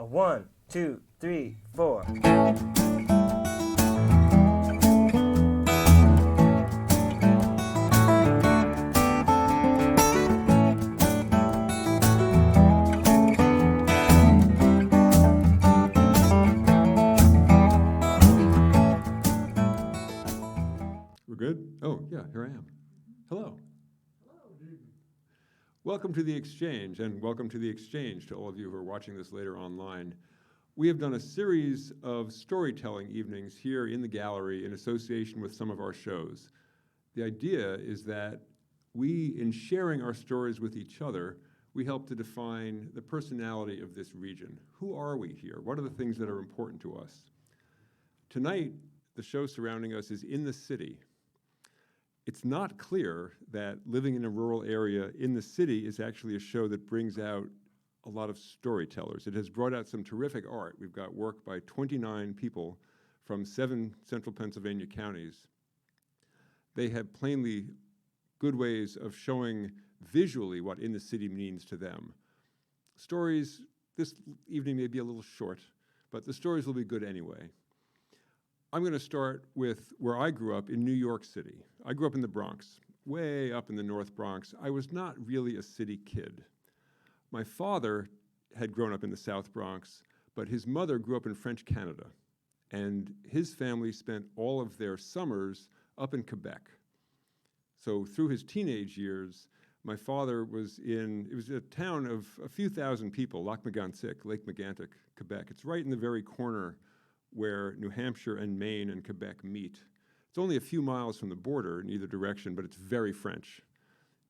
A 1, 2, 3, 4. We're good? Oh, yeah, here I am. Hello. Welcome to The Exchange, and welcome to The Exchange to all of you who are watching this later online. We have done a series of storytelling evenings here in the gallery in association with some of our shows. The idea is that we, in sharing our stories with each other, we help to define the personality of this region. Who are we here? What are the things that are important to us? Tonight, the show surrounding us is In the City. It's not clear that living in a rural area in the city is actually a show that brings out a lot of storytellers. It has brought out some terrific art. We've got work by 29 people from 7 central Pennsylvania counties. They have plainly good ways of showing visually what in the city means to them. Stories, this evening may be a little short, but the stories will be good anyway. I'm going to start with where I grew up in New York City. I grew up in the Bronx, way up in the North Bronx. I was not really a city kid. My father had grown up in the South Bronx, but his mother grew up in French Canada, and his family spent all of their summers up in Quebec. So through his teenage years, my father was it was a town of a few thousand people, Lac Mégantic, Lake Mégantic, Quebec. It's right in the very corner where New Hampshire and Maine and Quebec meet. It's only a few miles from the border in either direction, but it's very French.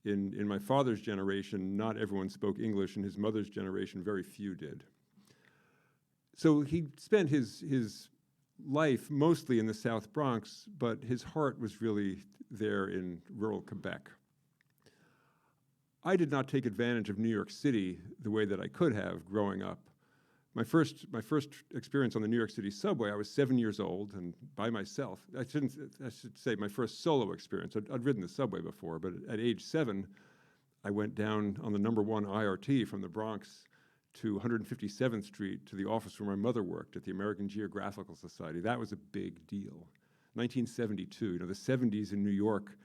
In my father's generation, not everyone spoke English. In his mother's generation, very few did. So he spent his life mostly in the South Bronx, but his heart was really there in rural Quebec. I did not take advantage of New York City the way that I could have growing up. My first experience on the New York City subway, I was 7 years old and by myself. I should say my first solo experience. I'd ridden the subway before, but at age 7, I went down on the #1 IRT from the Bronx to 157th Street to the office where my mother worked at the American Geographical Society. That was a big deal. 1972, the 70s in New York,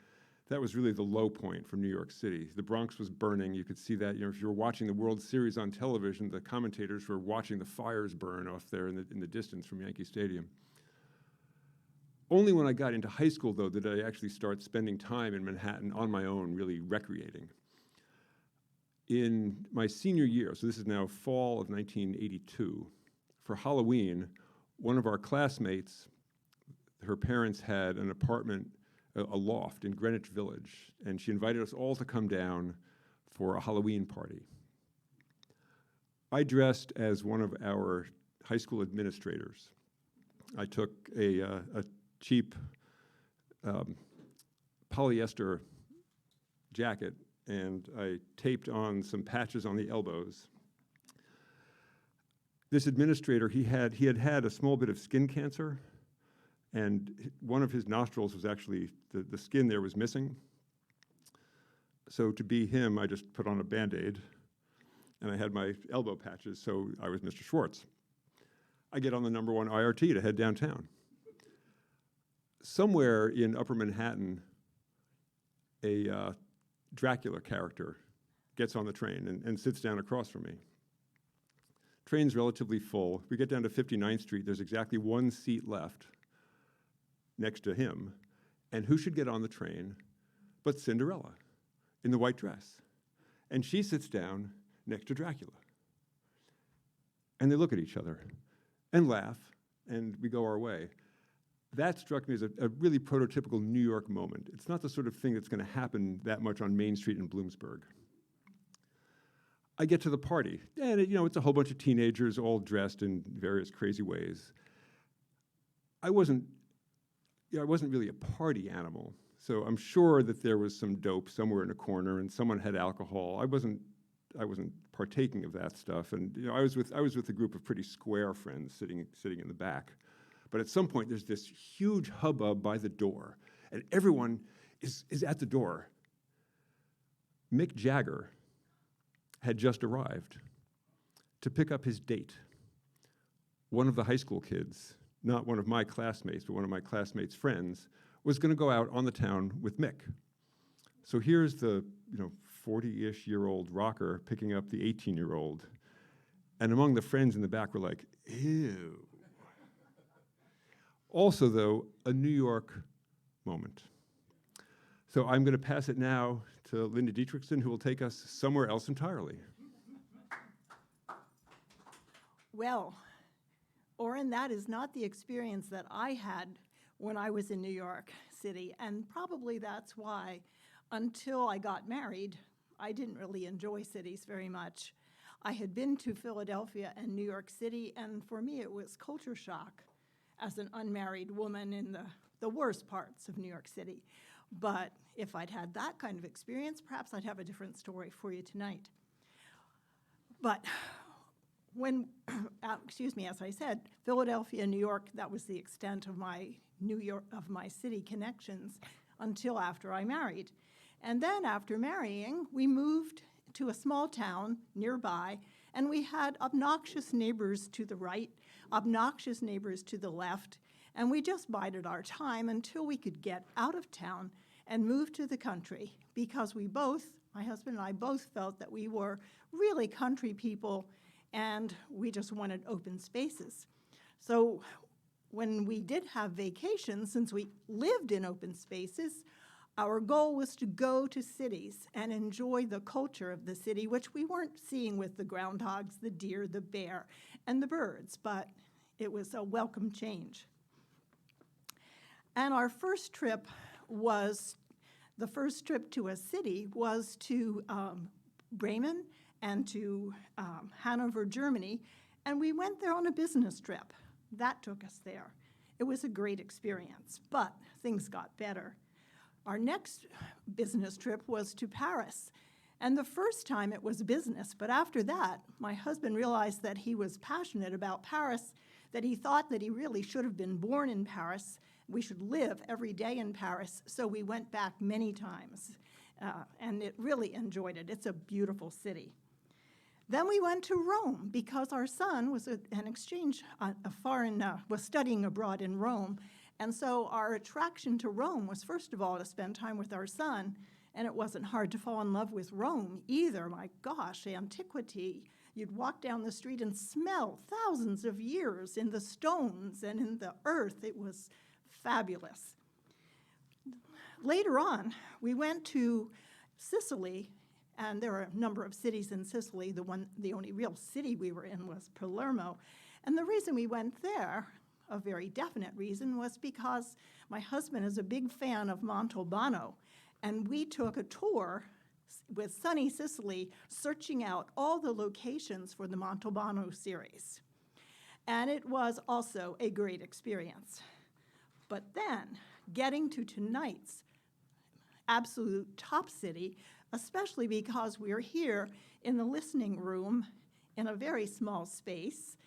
that was really the low point for New York City. The Bronx was burning. You could see that. If you were watching the World Series on television, the commentators were watching the fires burn off there in the distance from Yankee Stadium. Only when I got into high school, though, did I actually start spending time in Manhattan on my own, really recreating. In my senior year, so this is now fall of 1982, for Halloween, one of our classmates, her parents had an apartment, a loft in Greenwich Village, and she invited us all to come down for a Halloween party. I dressed as one of our high school administrators. I took a cheap polyester jacket, and I taped on some patches on the elbows. This administrator, he had had a small bit of skin cancer, and one of his nostrils was actually, the skin there was missing. So to be him, I just put on a Band-Aid, and I had my elbow patches, so I was Mr. Schwartz. I get on the #1 IRT to head downtown. Somewhere in Upper Manhattan, a Dracula character gets on the train and sits down across from me. Train's relatively full. We get down to 59th Street. There's exactly 1 seat left next to him, and who should get on the train but Cinderella in the white dress? And she sits down next to Dracula. And they look at each other and laugh, and we go our way. That struck me as a really prototypical New York moment. It's not the sort of thing that's going to happen that much on Main Street in Bloomsburg. I get to the party, and it's a whole bunch of teenagers all dressed in various crazy ways. I wasn't really a party animal, so I'm sure that there was some dope somewhere in a corner and someone had alcohol. I wasn't partaking of that stuff, and I was with a group of pretty square friends sitting in the back. But at some point, there's this huge hubbub by the door, and everyone is at the door. Mick Jagger had just arrived to pick up his date. one of the high school kids, not one of my classmates, but one of my classmates' friends, was going to go out on the town with Mick. So here's the 40-ish year old rocker picking up the 18-year-old. And among the friends in the back were like, ew. Also, though, a New York moment. So I'm going to pass it now to Linda Dietrichson, who will take us somewhere else entirely. Well, Oren, that is not the experience that I had when I was in New York City, and probably that's why, until I got married, I didn't really enjoy cities very much. I had been to Philadelphia and New York City, and for me it was culture shock as an unmarried woman in the worst parts of New York City. But if I'd had that kind of experience, perhaps I'd have a different story for you tonight. But when, as I said, Philadelphia, New York, that was the extent of my city connections until after I married. And then after marrying, we moved to a small town nearby, and we had obnoxious neighbors to the right, obnoxious neighbors to the left, and we just bided our time until we could get out of town and move to the country, because we both, my husband and I both, felt that we were really country people and we just wanted open spaces. So when we did have vacations, since we lived in open spaces, our goal was to go to cities and enjoy the culture of the city, which we weren't seeing with the groundhogs, the deer, the bear, and the birds, but it was a welcome change. And our first trip to a city was to Bremen and to Hanover, Germany, and we went there on a business trip. That took us there. It was a great experience, but things got better. Our next business trip was to Paris, and the first time it was business, but after that, my husband realized that he was passionate about Paris, that he thought that he really should have been born in Paris. We should live every day in Paris, so we went back many times, and it really enjoyed it. It's a beautiful city. Then we went to Rome because our son was an exchange, was studying abroad in Rome, and so our attraction to Rome was, first of all, to spend time with our son, and it wasn't hard to fall in love with Rome either. My gosh, antiquity. You'd walk down the street and smell thousands of years in the stones and in the earth. It was fabulous. Later on, we went to Sicily, and there are a number of cities in Sicily. The only real city we were in was Palermo. And the reason we went there, a very definite reason, was because my husband is a big fan of Montalbano, and we took a tour with sunny Sicily, searching out all the locations for the Montalbano series. And it was also a great experience. But then, getting to tonight's absolute top city, especially because we're here in the listening room in a very small space,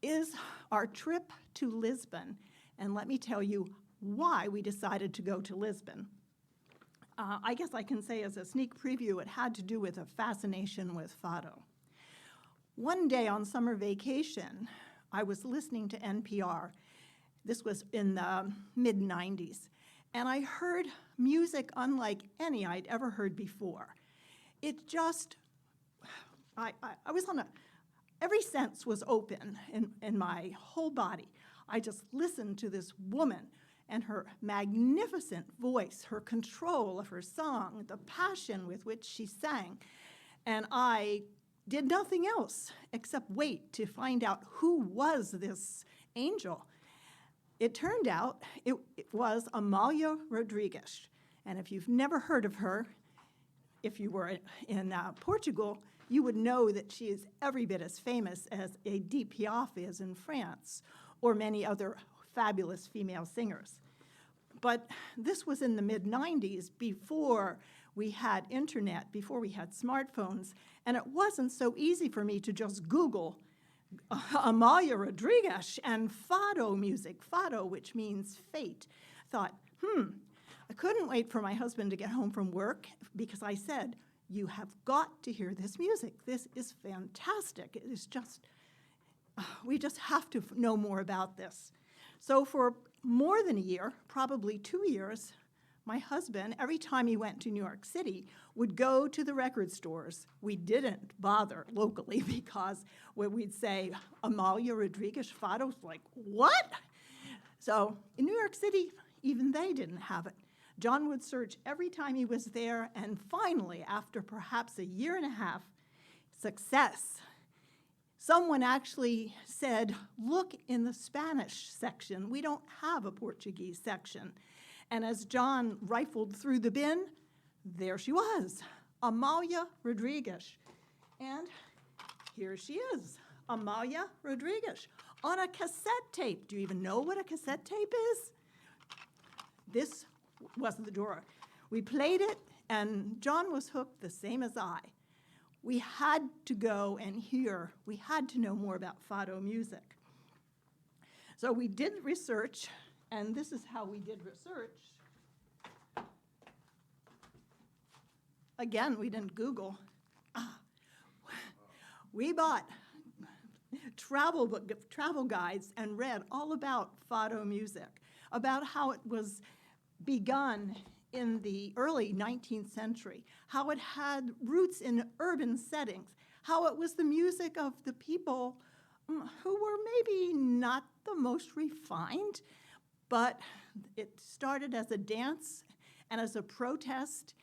is our trip to Lisbon. And let me tell you why we decided to go to Lisbon. I guess I can say as a sneak preview, it had to do with a fascination with Fado. One day on summer vacation, I was listening to NPR. This was in the mid-90s, and I heard music unlike any I'd ever heard before. It just, I was on every sense was open in my whole body. I just listened to this woman and her magnificent voice, her control of her song, the passion with which she sang. And I did nothing else except wait to find out who was this angel. It turned out it was Amalia Rodrigues. And if you've never heard of her, if you were in Portugal, you would know that she is every bit as famous as Edith Piaf is in France, or many other fabulous female singers. But this was in the mid-90s, before we had internet, before we had smartphones, and it wasn't so easy for me to just Google Amalia Rodrigues and Fado music, Fado, which means fate. I thought, I couldn't wait for my husband to get home from work, because I said, you have got to hear this music. This is fantastic. It is just we just have to know more about this. So for more than a year, probably 2 years, my husband, every time he went to New York City, would go to the record stores. We didn't bother locally because when we'd say, Amalia Rodriguez Fado's, like, what? So in New York City, even they didn't have it. John would search every time he was there, and finally, after perhaps a year and a half, success. Someone actually said, look in the Spanish section. We don't have a Portuguese section. And as John rifled through the bin, there she was, Amalia Rodriguez. And here she is, Amalia Rodriguez, on a cassette tape. Do you even know what a cassette tape is? This was the drawer. We played it, and John was hooked the same as I. We had to go and hear, we had to know more about Fado music. So we did research, and this is how we did research. Again, we didn't Google. We bought travel guides and read all about Fado music, about how it was begun in the early 19th century, how it had roots in urban settings, how it was the music of the people who were maybe not the most refined, but it started as a dance and as a protest,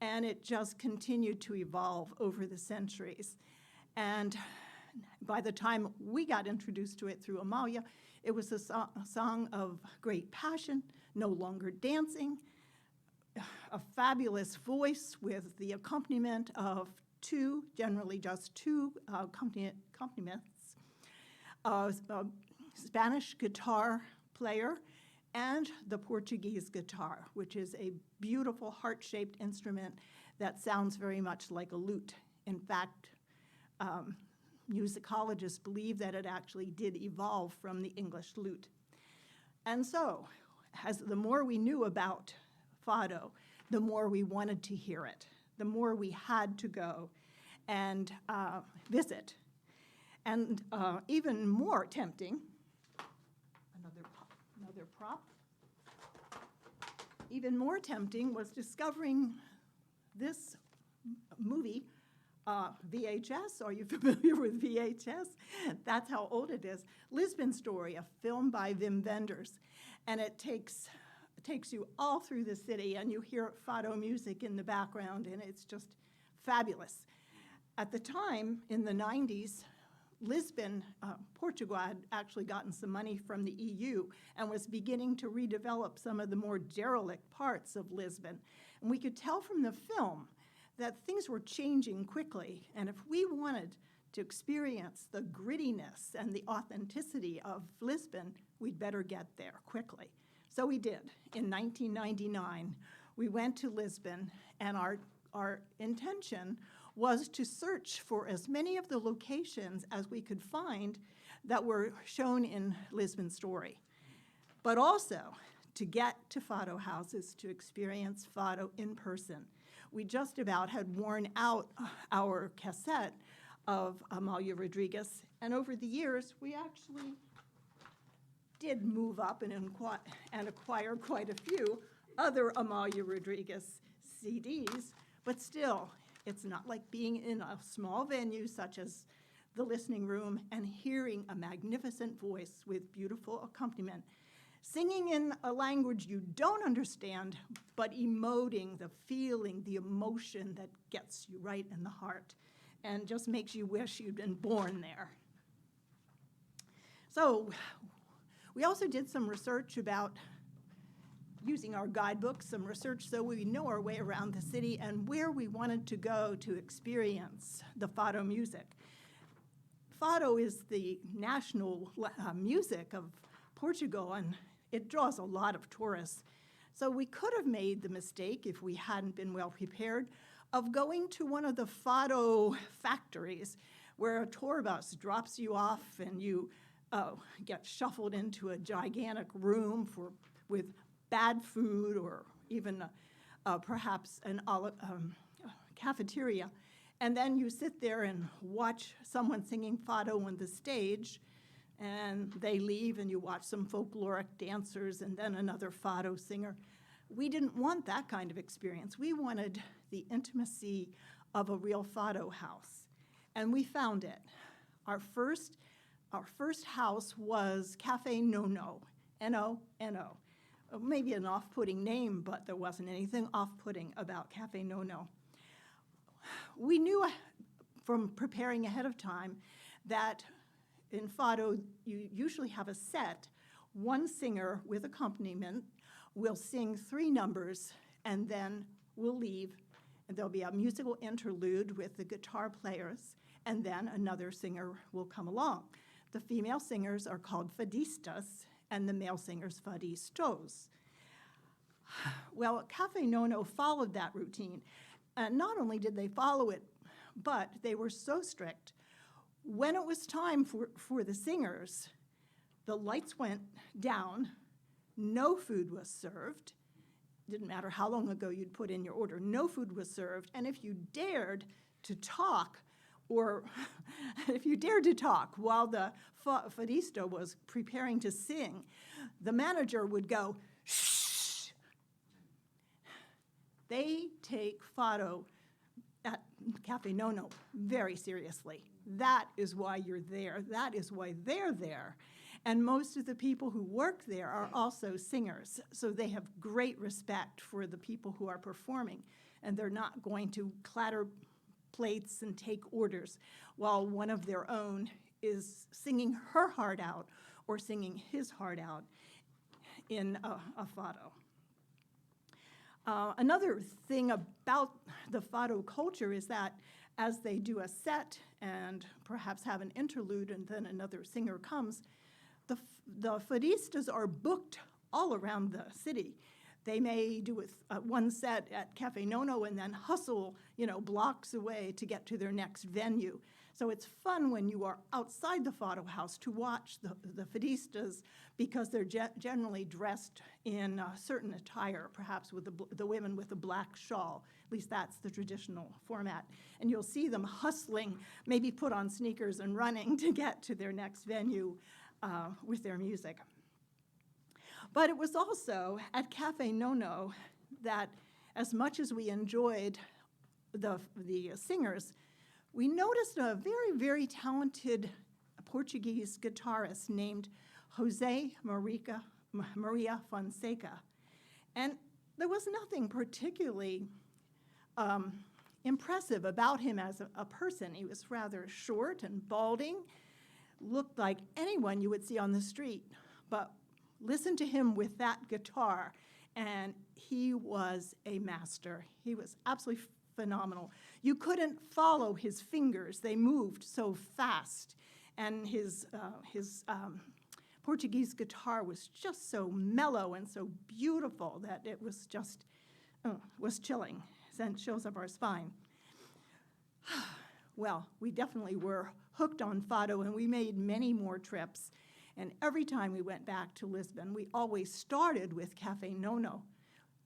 and it just continued to evolve over the centuries. And by the time we got introduced to it through Amalia, it was a song of great passion, no longer dancing, a fabulous voice with the accompaniment of generally just two accompaniments, a Spanish guitar player and the Portuguese guitar, which is a beautiful heart-shaped instrument that sounds very much like a lute. In fact, musicologists believe that it actually did evolve from the English lute. And so, as the more we knew about Fado, the more we wanted to hear it, the more we had to go and visit. And even more tempting, another prop, even more tempting was discovering this movie, VHS. Are you familiar with VHS? That's how old it is. Lisbon Story, a film by Wim Wenders. And it takes you all through the city, and you hear Fado music in the background, and it's just fabulous. At the time, in the 90s, Lisbon, Portugal had actually gotten some money from the EU and was beginning to redevelop some of the more derelict parts of Lisbon. And we could tell from the film that things were changing quickly, and if we wanted to experience the grittiness and the authenticity of Lisbon, we'd better get there quickly. So we did. In 1999, we went to Lisbon, and our intention was to search for as many of the locations as we could find that were shown in Lisbon Story, but also to get to Fado houses to experience Fado in person. We just about had worn out our cassette of Amalia Rodriguez, and over the years, we actually did move up and acquire quite a few other Amalia Rodriguez CDs, but still, it's not like being in a small venue such as the listening room and hearing a magnificent voice with beautiful accompaniment, singing in a language you don't understand, but emoting the feeling, the emotion that gets you right in the heart and just makes you wish you'd been born there. So we also did some research about using our guidebooks, some research so we know our way around the city and where we wanted to go to experience the Fado music. Fado is the national music of Portugal, and it draws a lot of tourists. So we could have made the mistake, if we hadn't been well prepared, of going to one of the Fado factories where a tour bus drops you off and you get shuffled into a gigantic room with bad food or even perhaps an cafeteria. And then you sit there and watch someone singing Fado on the stage, and they leave and you watch some folkloric dancers and then another fado singer. We didn't want that kind of experience. We wanted the intimacy of a real fado house, and we found it. Our first house was Cafe No-No, N-O-N-O. Maybe an off-putting name, but there wasn't anything off-putting about Cafe No-No. We knew from preparing ahead of time that in fado you usually have a set. One singer with accompaniment will sing 3 numbers and then we'll leave, and there'll be a musical interlude with the guitar players, and then another singer will come along. The female singers are called fadistas and the male singers fadistos. Well, Cafe No-No followed that routine. And not only did they follow it, but they were so strict. When it was time for the singers, the lights went down, no food was served. Didn't matter how long ago you'd put in your order, no food was served. And if you dared to talk, or if you dared to talk while the fadista was preparing to sing, the manager would go, shh. They take fado at Cafe No-No very seriously. That is why you're there. That is why they're there. And most of the people who work there are also singers, so they have great respect for the people who are performing, and they're not going to clatter plates and take orders while one of their own is singing her heart out or singing his heart out in a fado. Another thing about the fado culture is that as they do a set and perhaps have an interlude and then another singer comes, the fadistas are booked all around the city. They may do one set at Cafe No-No and then hustle, blocks away to get to their next venue. So it's fun when you are outside the fado house to watch the fadistas, because they're generally dressed in a certain attire, perhaps with the women with a black shawl. At least that's the traditional format. And you'll see them hustling, maybe put on sneakers and running to get to their next venue with their music. But it was also at Cafe No-No that, as much as we enjoyed the singers, we noticed a very, very talented Portuguese guitarist named Jose Maria Fonseca. And there was nothing particularly impressive about him as a person. He was rather short and balding, looked like anyone you would see on the street. But listen to him with that guitar, and he was a master. He was absolutely phenomenal. You couldn't follow his fingers. They moved so fast. And his Portuguese guitar was just so mellow and so beautiful that it was just, was chilling. Sent chills up our spine. Well, we definitely were hooked on fado, and we made many more trips. And every time we went back to Lisbon, we always started with Cafe No-No.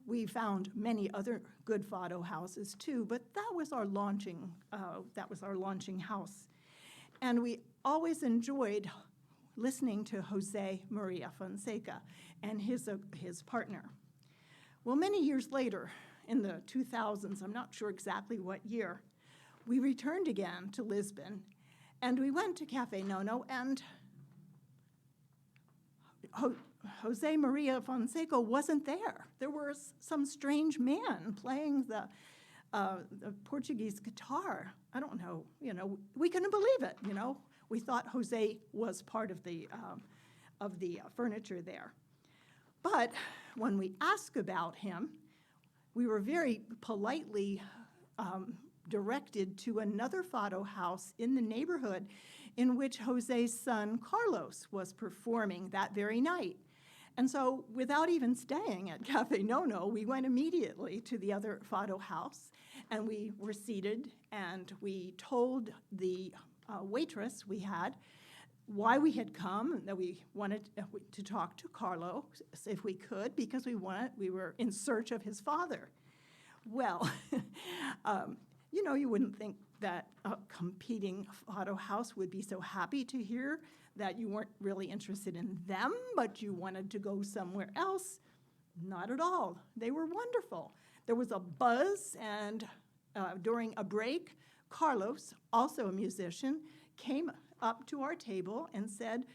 We found many other good fado houses too, but that was our launching house. And we always enjoyed listening to Jose Maria Fonseca and his partner. Well, many years later, in the 2000s, I'm not sure exactly what year, we returned again to Lisbon, and we went to Cafe No-No, and Jose Maria Fonseca wasn't there. There was some strange man playing the Portuguese guitar. I don't know, we couldn't believe it, We thought Jose was part of the furniture there. But when we asked about him, we were very politely directed to another fado house in the neighborhood in which Jose's son Carlos was performing that very night. And so without even staying at Cafe No-No, we went immediately to the other fado house, and we were seated, and we told the waitress we had why we had come, and that we wanted to talk to Carlos if we could, because we were in search of his father. Well, you wouldn't think that a competing fado house would be so happy to hear that you weren't really interested in them, but you wanted to go somewhere else. Not at all. They were wonderful. There was a buzz, and during a break, Carlos, also a musician, came up to our table and said,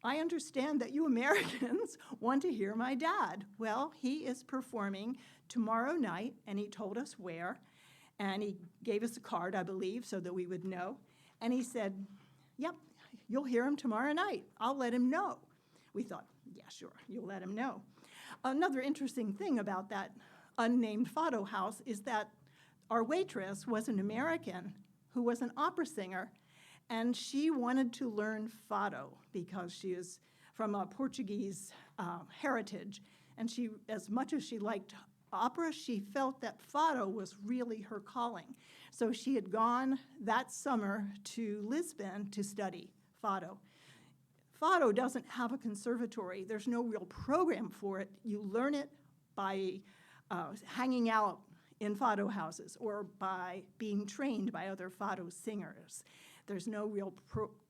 I understand that you Americans want to hear my dad. Well, he is performing tomorrow night, and he told us where, and he gave us a card, I believe, so that we would know. And he said, yep, you'll hear him tomorrow night. I'll let him know. We thought, yeah, sure, you'll let him know. Another interesting thing about that unnamed Fado house is that our waitress was an American who was an opera singer, and she wanted to learn Fado because she is from a Portuguese heritage. And she, as much as she liked opera, she felt that Fado was really her calling. So she had gone that summer to Lisbon to study Fado. Fado doesn't have a conservatory. There's no real program for it. You learn it by hanging out in Fado houses or by being trained by other Fado singers. There's no real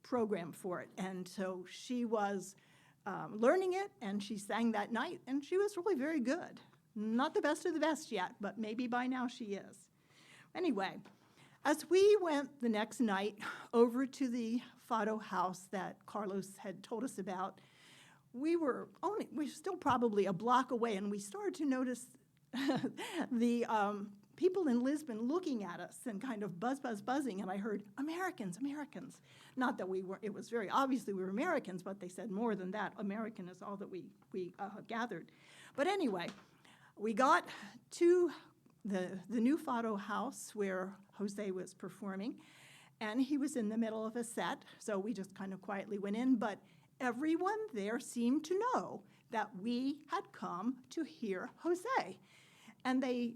program for it. And so she was learning it, and she sang that night, and she was really very good. Not the best of the best yet, but maybe by now she is. Anyway, as we went the next night over to the Fado house that Carlos had told us about, we were still probably a block away, and we started to notice the people in Lisbon looking at us and kind of buzzing, and I heard, Americans, Americans. Not that we were, it was very obviously we were Americans, but they said more than that. American is all that we gathered. But anyway, we got to the new Fado house where Jose was performing, and he was in the middle of a set, so we just kind of quietly went in, but everyone there seemed to know that we had come to hear Jose. And they,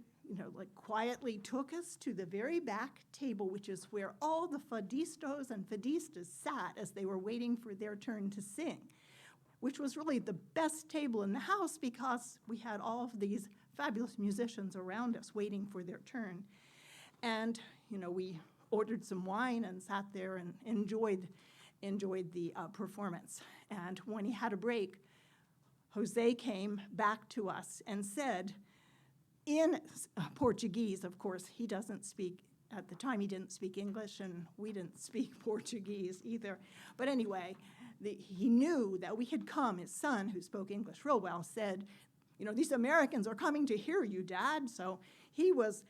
like quietly took us to the very back table, which is where all the fadistas and fadistas sat as they were waiting for their turn to sing, which was really the best table in the house because we had all of these fabulous musicians around us waiting for their turn. And, we ordered some wine and sat there and enjoyed the performance. And when he had a break, Jose came back to us and said, in Portuguese, of course, he doesn't speak, at the time he didn't speak English, and we didn't speak Portuguese either. But anyway, he knew that we had come. His son, who spoke English real well, said, these Americans are coming to hear you, Dad. So he was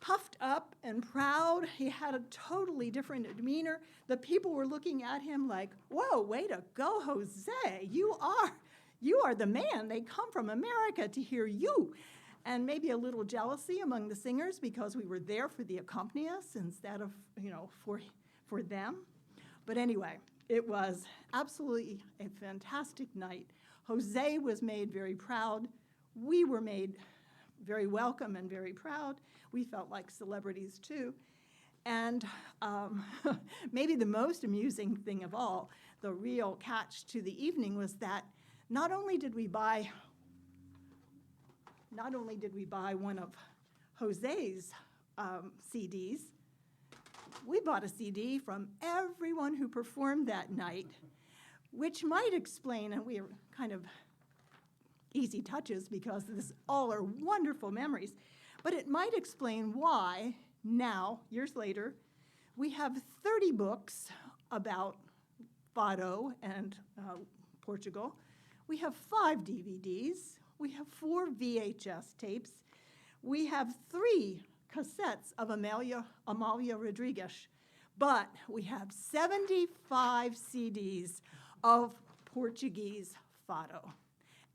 puffed up and proud. He had a totally different demeanor. The people were looking at him like, whoa, way to go, Jose. You are the man. They come from America to hear you. And maybe a little jealousy among the singers because we were there for the accompanist instead of, for them. But anyway, it was absolutely a fantastic night. Jose was made very proud. We were made very welcome and very proud. We felt like celebrities too. And maybe the most amusing thing of all, the real catch to the evening was that not only did we buy one of Jose's CDs, we bought a CD from everyone who performed that night, which might explain, and we are kind of easy touches because this all are wonderful memories, but it might explain why now, years later, we have 30 books about Fado and Portugal. We have 5 DVDs. We have 4 VHS tapes. We have 3 cassettes of Amalia Rodriguez, but we have 75 CDs of Portuguese Fado.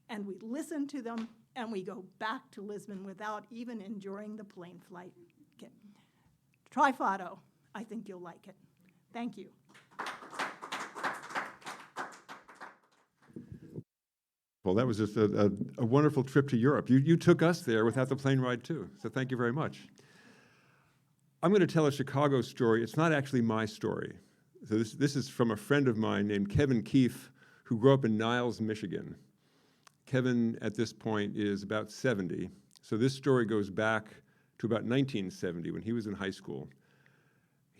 And we listen to them, and we go back to Lisbon without even enduring the plane flight. Okay. Try Fado. I think you'll like it. Thank you. Well, that was just a wonderful trip to Europe. You took us there without the plane ride, too, so thank you very much. I'm going to tell a Chicago story. It's not actually my story. So this is from a friend of mine named Kevin Keefe, who grew up in Niles, Michigan. Kevin, at this point, is about 70. So this story goes back to about 1970 when he was in high school.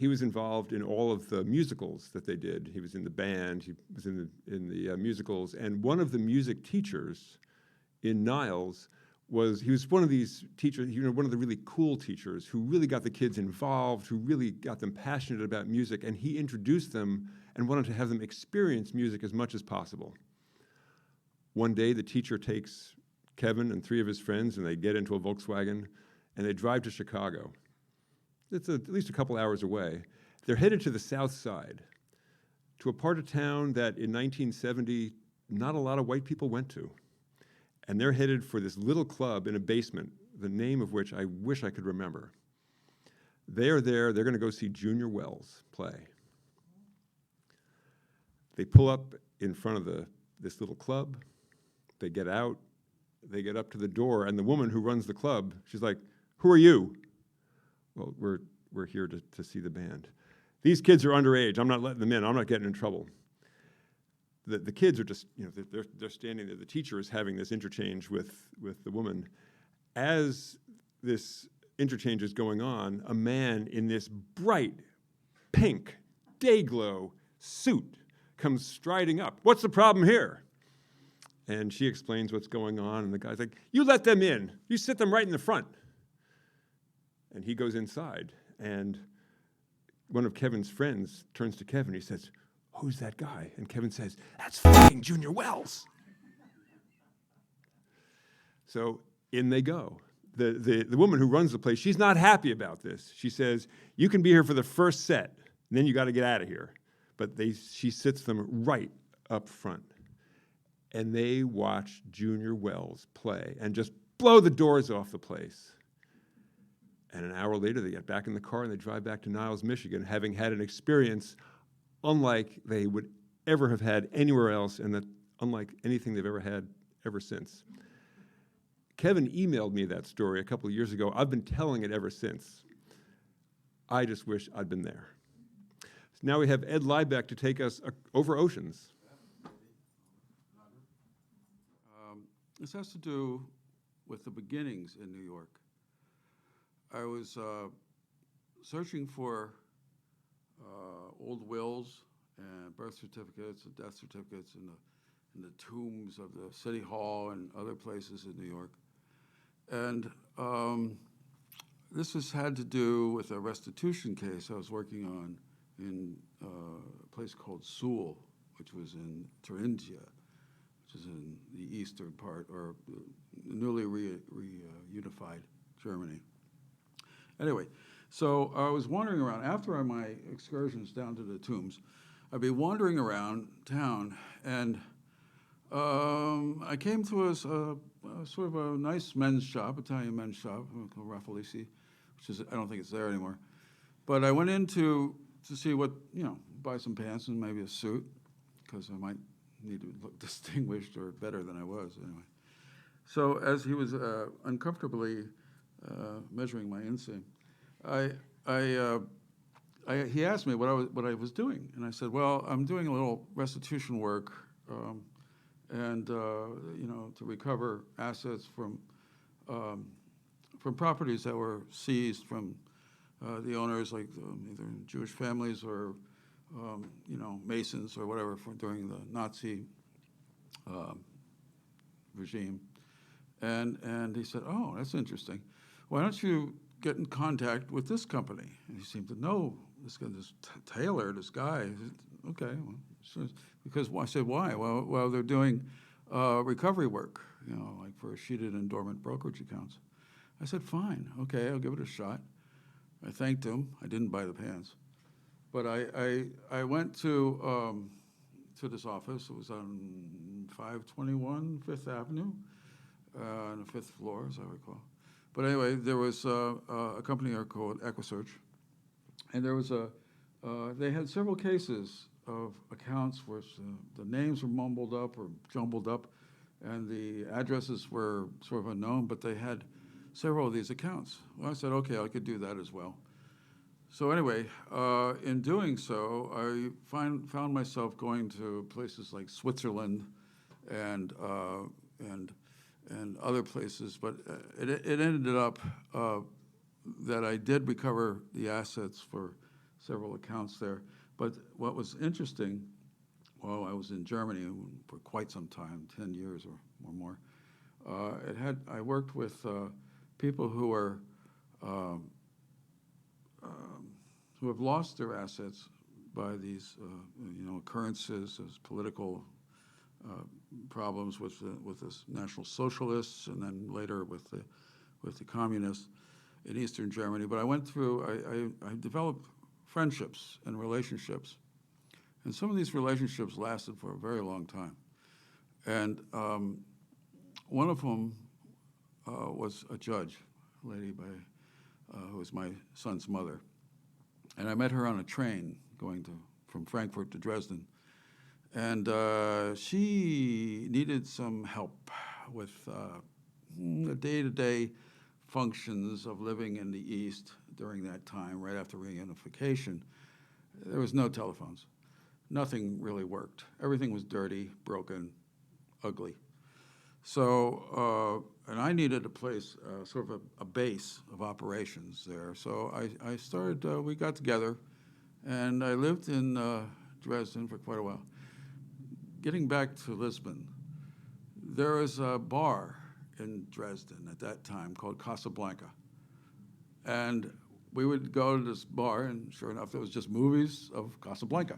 he was involved in all of the musicals that they did. He was in the band, he was in the musicals, and one of the music teachers in Niles he was one of these teachers, one of the really cool teachers who really got the kids involved, who really got them passionate about music, and he introduced them and wanted to have them experience music as much as possible. One day, the teacher takes Kevin and 3 of his friends, and they get into a Volkswagen, and they drive to Chicago. It's at least a couple hours away. They're headed to the south side, to a part of town that in 1970, not a lot of white people went to. And they're headed for this little club in a basement, the name of which I wish I could remember. They are there, they're going to go see Junior Wells play. They pull up in front of this little club. They get out, they get up to the door, and the woman who runs the club, she's like, "Who are you?" "Well, we're here to see the band." "These kids are underage. I'm not letting them in. I'm not getting in trouble." The kids are just, they're standing there. The teacher is having this interchange with the woman. As this interchange is going on, a man in this bright pink day-glow suit comes striding up. "What's the problem here?" And she explains what's going on, and the guy's like, "You let them in. You sit them right in the front." And he goes inside, and one of Kevin's friends turns to Kevin. He says, "Who's that guy?" And Kevin says, "That's fucking Junior Wells." So in they go. The woman who runs the place, she's not happy about this. She says, "You can be here for the first set, and then you got to get out of here." But she sits them right up front. And they watch Junior Wells play and just blow the doors off the place. And an hour later, they get back in the car and they drive back to Niles, Michigan, having had an experience unlike they would ever have had anywhere else, and that unlike anything they've ever had ever since. Kevin emailed me that story a couple of years ago. I've been telling it ever since. I just wish I'd been there. So now we have Ed Libeck to take us over oceans. This has to do with the beginnings in New York. I was searching for old wills and birth certificates and death certificates in the tombs of the City Hall and other places in New York. And this had to do with a restitution case I was working on in a place called Suhl, which was in Thuringia, which is in the eastern part, or newly reunified Germany. Anyway, so I was wandering around. After my excursions down to the tombs, I'd be wandering around town, and I came to a sort of a nice men's shop, Italian men's shop, called Raffalisi, which is, I don't think it's there anymore. But I went in to see what, buy some pants and maybe a suit, because I might need to look distinguished or better than I was anyway. So as he was uncomfortably measuring my inseam, he asked me what I was doing, and I said, "Well, I'm doing a little restitution work, to recover assets from properties that were seized from the owners, like either Jewish families or Masons or whatever during the Nazi regime." And he said, "Oh, that's interesting. Why don't you get in contact with this company?" And he seemed to know this guy, Taylor, this guy. Said, "Okay." Well, so, because I said, "Why?" Well, they're doing recovery work, like for sheeted and dormant brokerage accounts. I said, "Fine, okay, I'll give it a shot." I thanked him. I didn't buy the pants. But I went to this office. It was on 521 Fifth Avenue, on the 5th floor, as I recall. But anyway, there was a company there called EquiSearch, and there was they had several cases of accounts where the names were mumbled up or jumbled up, and the addresses were sort of unknown, but they had several of these accounts. Well, I said, okay, I could do that as well. So anyway, in doing so, I found myself going to places like Switzerland and other places, but it ended up that I did recover the assets for several accounts there. But what was interesting, while I was in Germany for quite some time, 10 years or more, I worked with people who have lost their assets by these occurrences, as political problems with the National Socialists, and then later with the communists in Eastern Germany. But I went through, I developed friendships and relationships, and some of these relationships lasted for a very long time. And one of them was a judge, a lady who was my son's mother. And I met her on a train going from Frankfurt to Dresden. And she needed some help with the day-to-day functions of living in the East during that time, right after reunification. There was no telephones. Nothing really worked. Everything was dirty, broken, ugly. So, and I needed a place, sort of a base of operations there. So I started, we got together, and I lived in Dresden for quite a while. Getting back to Lisbon, there was a bar in Dresden at that time called Casablanca. And we would go to this bar, and sure enough, there was just movies of Casablanca,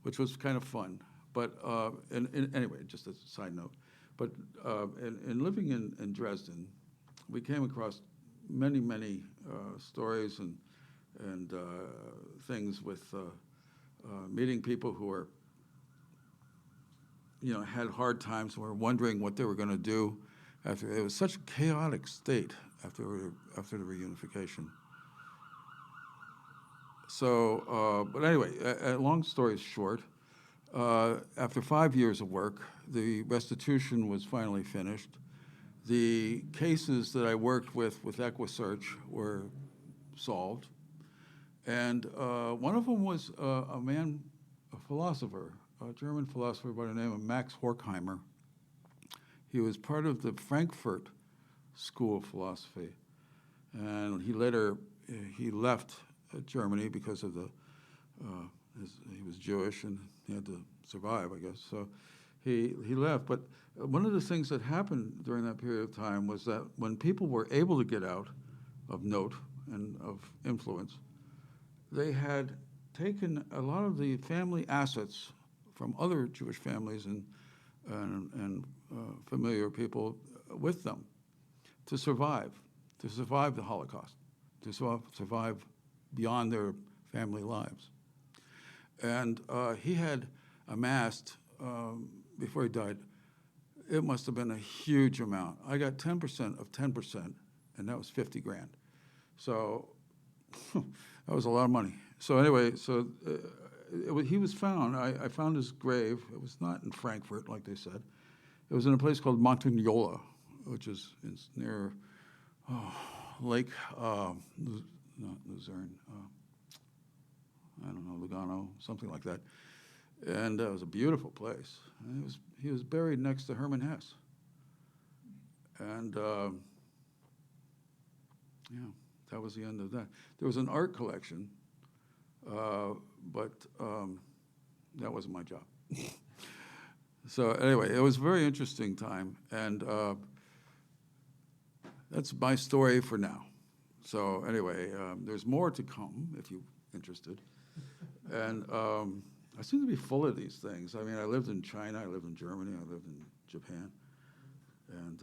which was kind of fun. But anyway, just as a side note. But in living in Dresden, we came across many stories and things with meeting people who were, had hard times, were wondering what they were going to do after. It was such a chaotic state after the reunification. So, but anyway, long story short, after 5 years of work, the restitution was finally finished. The cases that I worked with EquiSearch were solved. And one of them was a philosopher, a German philosopher by the name of Max Horkheimer. He was part of the Frankfurt School of Philosophy. And he left Germany because of he was Jewish and he had to survive, I guess. So he left. But one of the things that happened during that period of time was that when people were able to get out of note and of influence, they had taken a lot of the family assets from other Jewish families and familiar people with them to survive the Holocaust, to survive beyond their family lives. And he had amassed, before he died, it must have been a huge amount. I got 10% of 10%, and that was 50 grand. So that was a lot of money. So anyway, he was found. I found his grave. It was not in Frankfurt, like they said. It was in a place called Montagnola, which is near Lake, not Luzerne, I don't know, Lugano, something like that. And it was a beautiful place. And he was buried next to Hermann Hesse. And that was the end of that. There was an art collection, but that wasn't my job. So anyway, it was a very interesting time, and that's my story for now. So anyway, there's more to come if you're interested. And I seem to be full of these things. I mean, I lived in China, I lived in Germany, I lived in Japan, and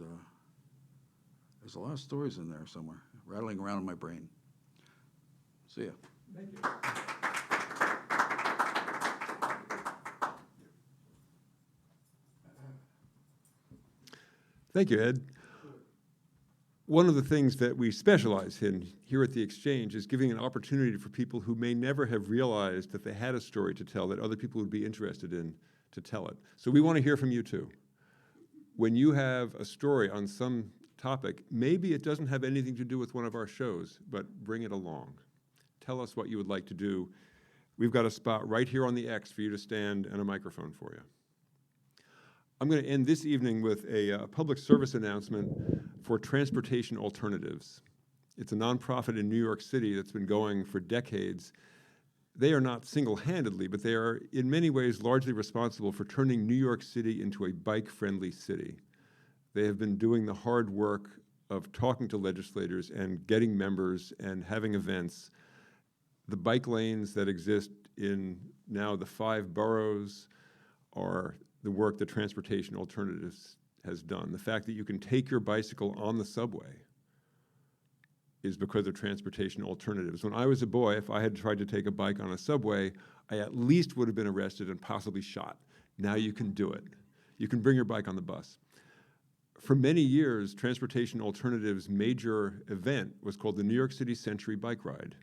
there's a lot of stories in there somewhere, rattling around in my brain. See ya. Thank you. Thank you, Ed. One of the things that we specialize in here at The Exchange is giving an opportunity for people who may never have realized that they had a story to tell that other people would be interested in to tell it. So we want to hear from you too. When you have a story on some topic, maybe it doesn't have anything to do with one of our shows, but bring it along. Tell us what you would like to do. We've got a spot right here on the X for you to stand and a microphone for you. I'm going to end this evening with a public service announcement for Transportation Alternatives. It's a nonprofit in New York City that's been going for decades. they are not single-handedly, but they are in many ways largely responsible for turning New York City into a bike-friendly city. They have been doing the hard work of talking to legislators and getting members and having events. The bike lanes that exist in now the 5 boroughs are the work that Transportation Alternatives has done. The fact that you can take your bicycle on the subway is because of Transportation Alternatives. When I was a boy, if I had tried to take a bike on a subway, I at least would have been arrested and possibly shot. Now you can do it. You can bring your bike on the bus. For many years, Transportation Alternatives' major event was called the New York City Century Bike Ride.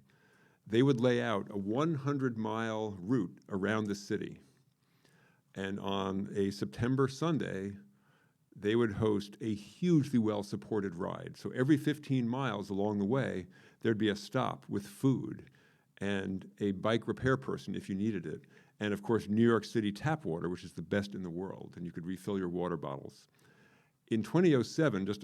They would lay out a 100-mile route around the city. And on a September Sunday, they would host a hugely well-supported ride. So every 15 miles along the way, there'd be a stop with food and a bike repair person if you needed it. And of course, New York City tap water, which is the best in the world, and you could refill your water bottles. In 2007, just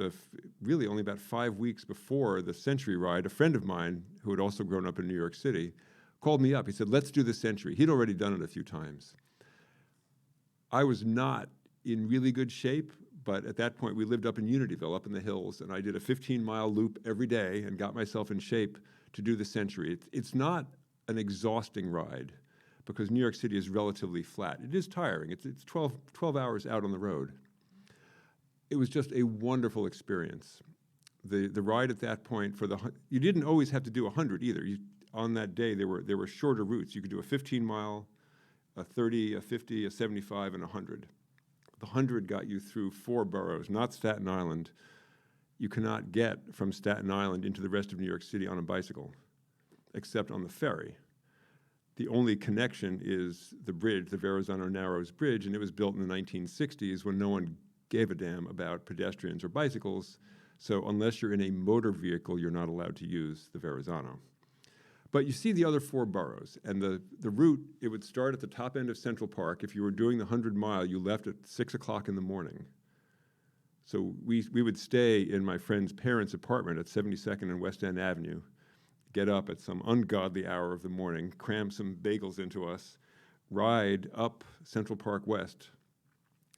really only about 5 weeks before the Century Ride, a friend of mine who had also grown up in New York City called me up. He said, let's do the Century. He'd already done it a few times. I was not in really good shape, but at that point we lived up in Unityville, up in the hills, and I did a 15-mile loop every day and got myself in shape to do the Century. It's not an exhausting ride because New York City is relatively flat. It is tiring. It's 12 hours out on the road. It was just a wonderful experience. The ride at that point you didn't always have to do 100 either. On that day there were shorter routes. You could do a 15-mile, a 30, a 50, a 75, and a 100. The 100 got you through 4 boroughs, not Staten Island. You cannot get from Staten Island into the rest of New York City on a bicycle, except on the ferry. The only connection is the bridge, the Verrazano Narrows Bridge, and it was built in the 1960s when no one gave a damn about pedestrians or bicycles, so unless you're in a motor vehicle, you're not allowed to use the Verrazano. But you see the other 4 boroughs, and the route, it would start at the top end of Central Park. If you were doing the 100-mile, you left at 6 o'clock in the morning. So we would stay in my friend's parents' apartment at 72nd and West End Avenue, get up at some ungodly hour of the morning, cram some bagels into us, ride up Central Park West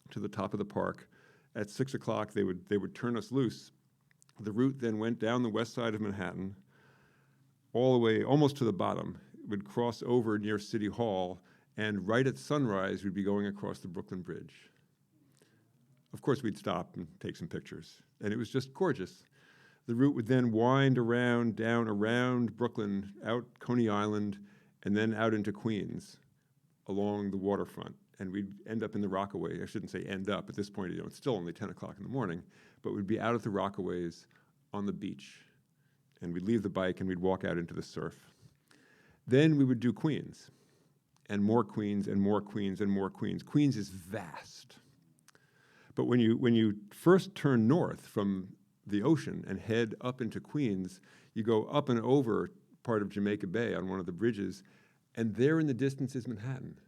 to the top of the park. At 6 o'clock, they would turn us loose. The route then went down the west side of Manhattan, all the way almost to the bottom. It would cross over near City Hall, and right at sunrise, we'd be going across the Brooklyn Bridge. Of course, we'd stop and take some pictures, and it was just gorgeous. The route would then wind around, down around Brooklyn, out Coney Island, and then out into Queens along the waterfront. And we'd end up in the Rockaways. I shouldn't say end up. At this point, it's still only 10 o'clock in the morning, but we'd be out at the Rockaways on the beach. And we'd leave the bike and we'd walk out into the surf. Then we would do Queens, and more Queens, and more Queens, and more Queens. Queens is vast. But when you first turn north from the ocean and head up into Queens, you go up and over part of Jamaica Bay on one of the bridges, and there in the distance is Manhattan,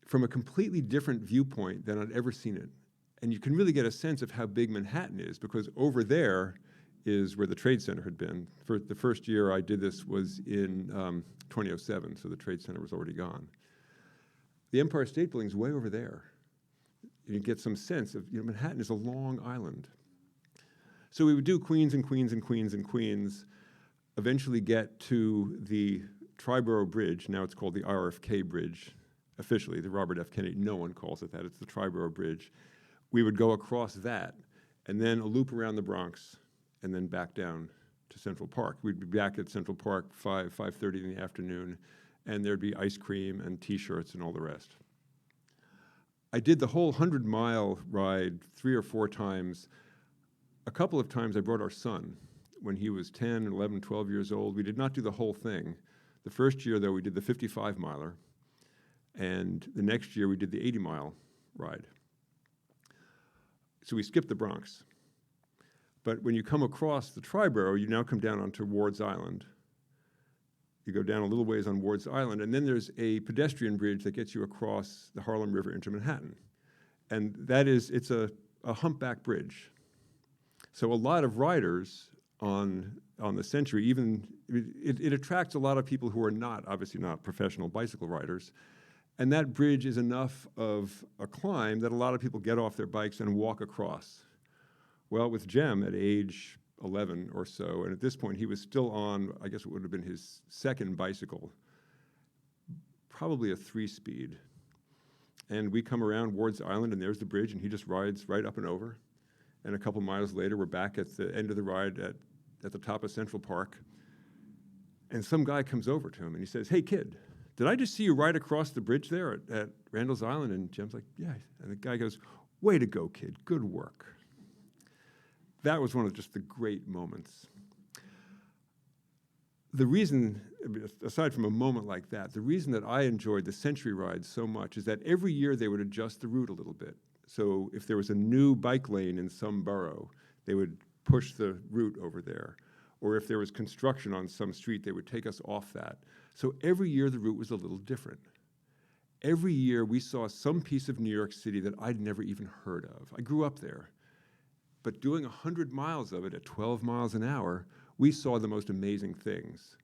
from a completely different viewpoint than I'd ever seen it. And you can really get a sense of how big Manhattan is, because over there is where the Trade Center had been. For the first year I did this was in 2007, so the Trade Center was already gone. The Empire State Building's way over there. You get some sense of, Manhattan is a long island. So we would do Queens and Queens and Queens and Queens, eventually get to the Triborough Bridge. Now it's called the RFK Bridge. Officially, the Robert F. Kennedy, no one calls it that. It's the Triborough Bridge. We would go across that, and then a loop around the Bronx, and then back down to Central Park. We'd be back at Central Park 5:30 in the afternoon, and there'd be ice cream and T-shirts and all the rest. I did the whole 100-mile ride 3 or 4 times. A couple of times I brought our son when he was 10, 11, 12 years old. We did not do the whole thing. The first year, though, we did the 55-miler. And the next year, we did the 80-mile ride. So we skipped the Bronx. But when you come across the Triborough, you now come down onto Ward's Island. You go down a little ways on Ward's Island, and then there's a pedestrian bridge that gets you across the Harlem River into Manhattan. And it's a humpback bridge. So a lot of riders on the Century. Even it attracts a lot of people who are obviously not professional bicycle riders. And that bridge is enough of a climb that a lot of people get off their bikes and walk across. Well, with Jem at age 11 or so, and at this point he was still on, I guess it would have been his second bicycle, probably a 3-speed. And we come around Ward's Island, and there's the bridge, and he just rides right up and over. And a couple miles later, we're back at the end of the ride at the top of Central Park. And some guy comes over to him, and he says, "Hey, kid, did I just see you ride across the bridge there at Randall's Island?" And Jem's like, "Yeah." And the guy goes, "Way to go, kid. Good work." That was one of just the great moments. The reason, aside from a moment like that, the reason that I enjoyed the Century rides so much is that every year they would adjust the route a little bit. So if there was a new bike lane in some borough, they would push the route over there. Or if there was construction on some street, they would take us off that. So every year the route was a little different. Every year we saw some piece of New York City that I'd never even heard of. I grew up there. But doing 100 miles of it at 12 miles an hour, we saw the most amazing things.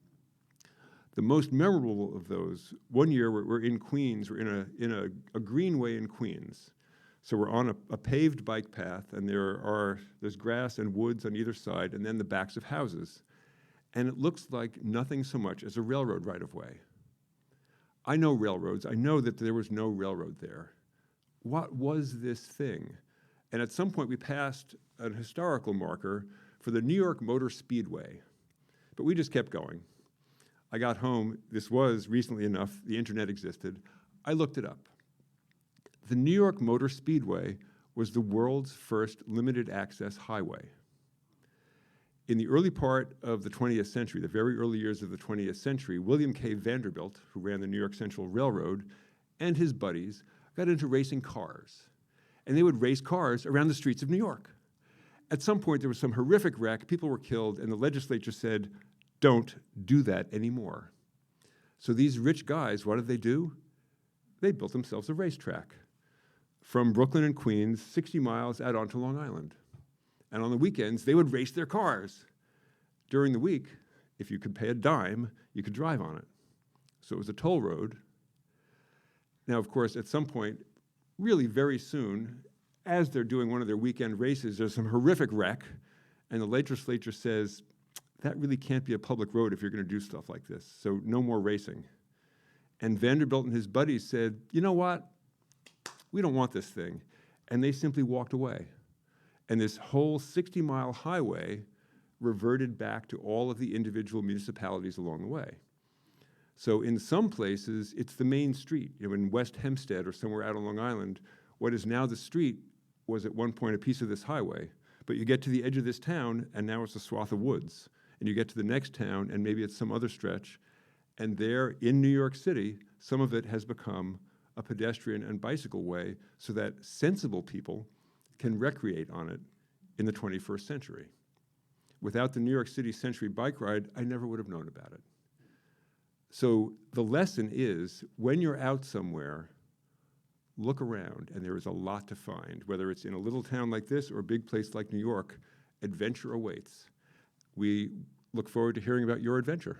The most memorable of those, one year we're in Queens, we're in a greenway in Queens. So we're on a paved bike path, and there's grass and woods on either side, and then the backs of houses. And it looks like nothing so much as a railroad right-of-way. I know railroads. I know that there was no railroad there. What was this thing? And at some point we passed an historical marker for the New York Motor Speedway. But we just kept going. I got home. This was, recently enough, the internet existed. I looked it up. The New York Motor Speedway was the world's first limited access highway. In the early part of the 20th century, the very early years of the 20th century, William K. Vanderbilt, who ran the New York Central Railroad, and his buddies got into racing cars. And they would race cars around the streets of New York. At some point, there was some horrific wreck, people were killed, and the legislature said, "Don't do that anymore." So these rich guys, what did they do? They built themselves a racetrack from Brooklyn and Queens, 60 miles out onto Long Island. And on the weekends, they would race their cars. During the week, if you could pay a dime, you could drive on it. So it was a toll road. Now, of course, at some point, really very soon, as they're doing one of their weekend races, there's some horrific wreck, and the legislature says, that really can't be a public road if you're going to do stuff like this, so no more racing. And Vanderbilt and his buddies said, "You know what? We don't want this thing." And they simply walked away. And this whole 60-mile highway reverted back to all of the individual municipalities along the way. So in some places, it's the main street. In West Hempstead or somewhere out on Long Island, what is now the street was at one point a piece of this highway. But you get to the edge of this town, and now it's a swath of woods. And you get to the next town, and maybe it's some other stretch. And there in New York City, some of it has become a pedestrian and bicycle way so that sensible people can recreate on it in the 21st century. Without the New York City Century bike ride, I never would have known about it. So the lesson is, when you're out somewhere, look around, and there is a lot to find. Whether it's in a little town like this or a big place like New York, adventure awaits. We look forward to hearing about your adventure.